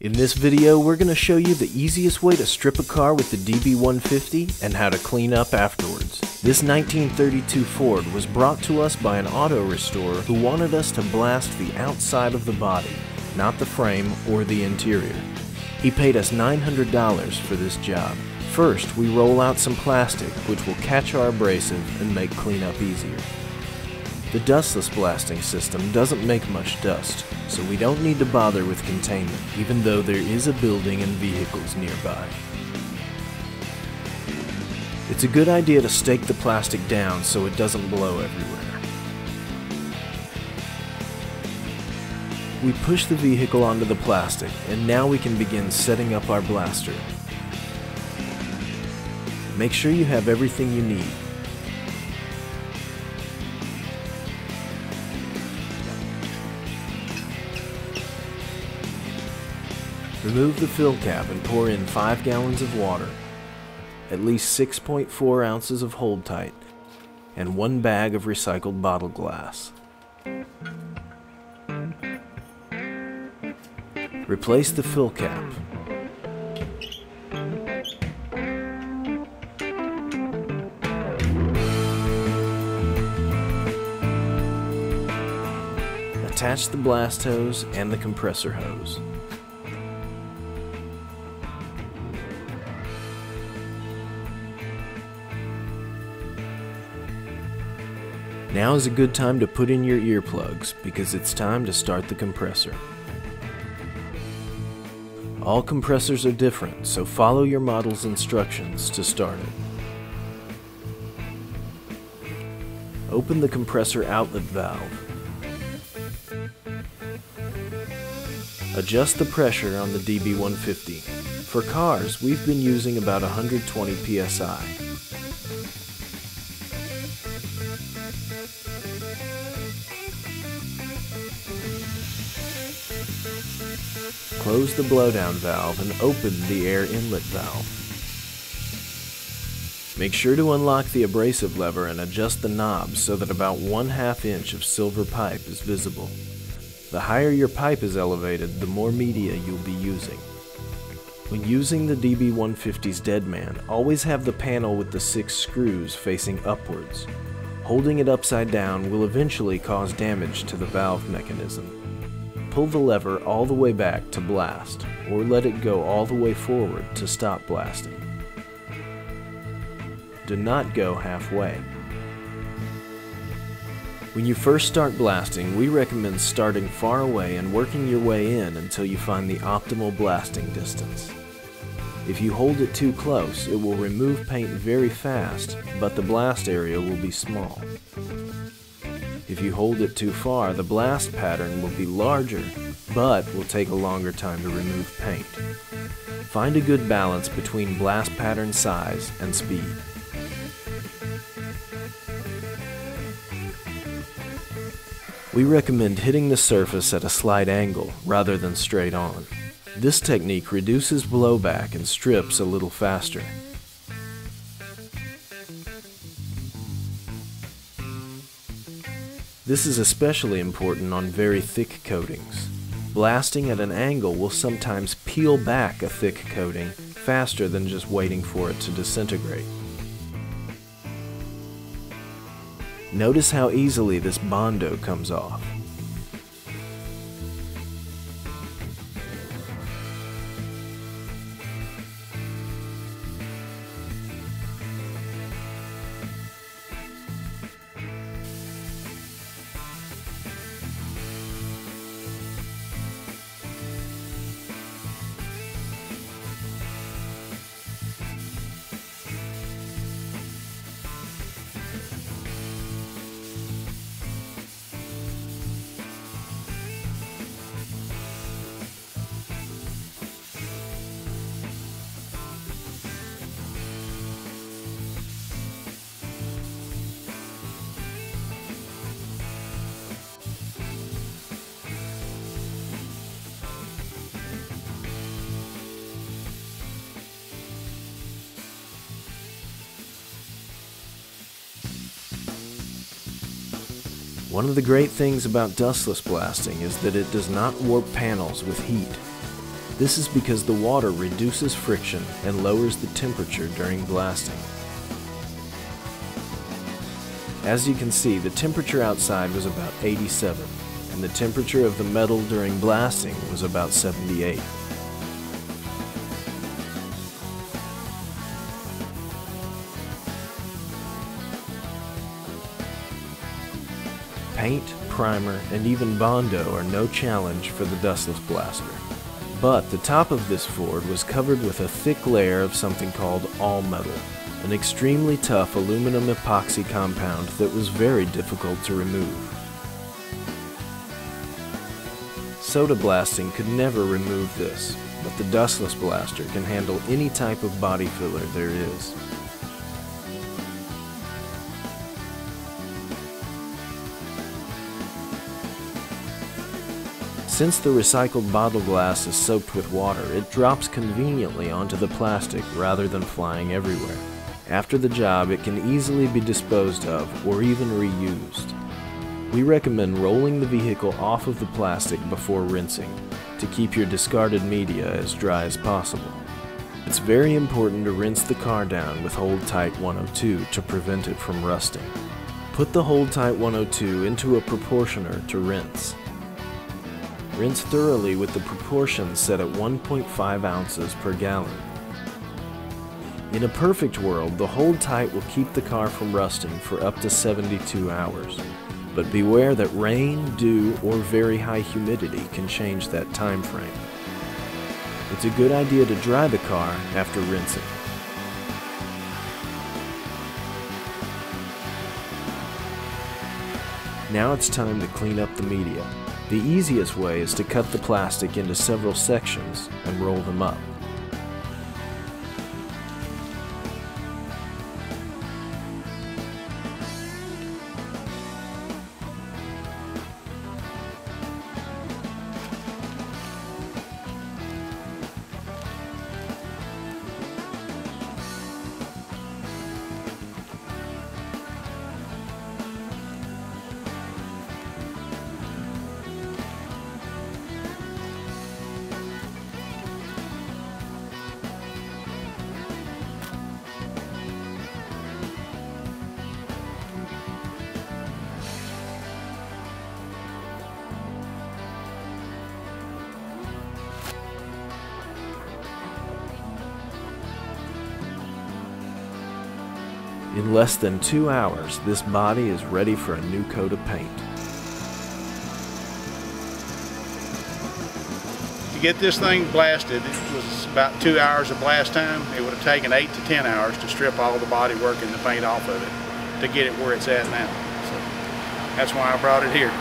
In this video, we're going to show you the easiest way to strip a car with the DB150 and how to clean up afterwards. This 1932 Ford was brought to us by an auto restorer who wanted us to blast the outside of the body, not the frame or the interior. He paid us $900 for this job. First, we roll out some plastic, which will catch our abrasive and make cleanup easier. The Dustless blasting system doesn't make much dust, so we don't need to bother with containment, even though there is a building and vehicles nearby. It's a good idea to stake the plastic down so it doesn't blow everywhere. We push the vehicle onto the plastic, and now we can begin setting up our blaster. Make sure you have everything you need. Remove the fill cap and pour in 5 gallons of water, at least 6.4 ounces of hold tight, and 1 bag of recycled bottle glass. Replace the fill cap. Attach the blast hose and the compressor hose. Now is a good time to put in your earplugs because it's time to start the compressor. All compressors are different, so follow your model's instructions to start it. Open the compressor outlet valve. Adjust the pressure on the DB150. For cars, we've been using about 120 psi. Close the blowdown valve and open the air inlet valve. Make sure to unlock the abrasive lever and adjust the knob so that about 1/2 inch of silver pipe is visible. The higher your pipe is elevated, the more media you'll be using. When using the DB150's Deadman, always have the panel with the 6 screws facing upwards. Holding it upside down will eventually cause damage to the valve mechanism. Pull the lever all the way back to blast, or let it go all the way forward to stop blasting. Do not go halfway. When you first start blasting, we recommend starting far away and working your way in until you find the optimal blasting distance. If you hold it too close, it will remove paint very fast, but the blast area will be small. If you hold it too far, the blast pattern will be larger, but will take a longer time to remove paint. Find a good balance between blast pattern size and speed. We recommend hitting the surface at a slight angle rather than straight on. This technique reduces blowback and strips a little faster. This is especially important on very thick coatings. Blasting at an angle will sometimes peel back a thick coating faster than just waiting for it to disintegrate. Notice how easily this Bondo comes off. One of the great things about dustless blasting is that it does not warp panels with heat. This is because the water reduces friction and lowers the temperature during blasting. As you can see, the temperature outside was about 87, and the temperature of the metal during blasting was about 78. Paint, primer, and even Bondo are no challenge for the Dustless blaster. But the top of this Ford was covered with a thick layer of something called AllMetal, an extremely tough aluminum epoxy compound that was very difficult to remove. Soda blasting could never remove this, but the Dustless blaster can handle any type of body filler there is. Since the recycled bottle glass is soaked with water, it drops conveniently onto the plastic rather than flying everywhere. After the job, it can easily be disposed of or even reused. We recommend rolling the vehicle off of the plastic before rinsing to keep your discarded media as dry as possible. It's very important to rinse the car down with Hold Tight 102 to prevent it from rusting. Put the Hold Tight 102 into a proportioner to rinse. Rinse thoroughly with the proportions set at 1.5 ounces per gallon. In a perfect world, the Hold Tight will keep the car from rusting for up to 72 hours. But beware that rain, dew, or very high humidity can change that time frame. It's a good idea to dry the car after rinsing. Now it's time to clean up the media. The easiest way is to cut the plastic into several sections and roll them up. In less than 2 hours, this body is ready for a new coat of paint. To get this thing blasted, it was about 2 hours of blast time. It would have taken 8 to 10 hours to strip all the body work and the paint off of it to get it where it's at now. So that's why I brought it here.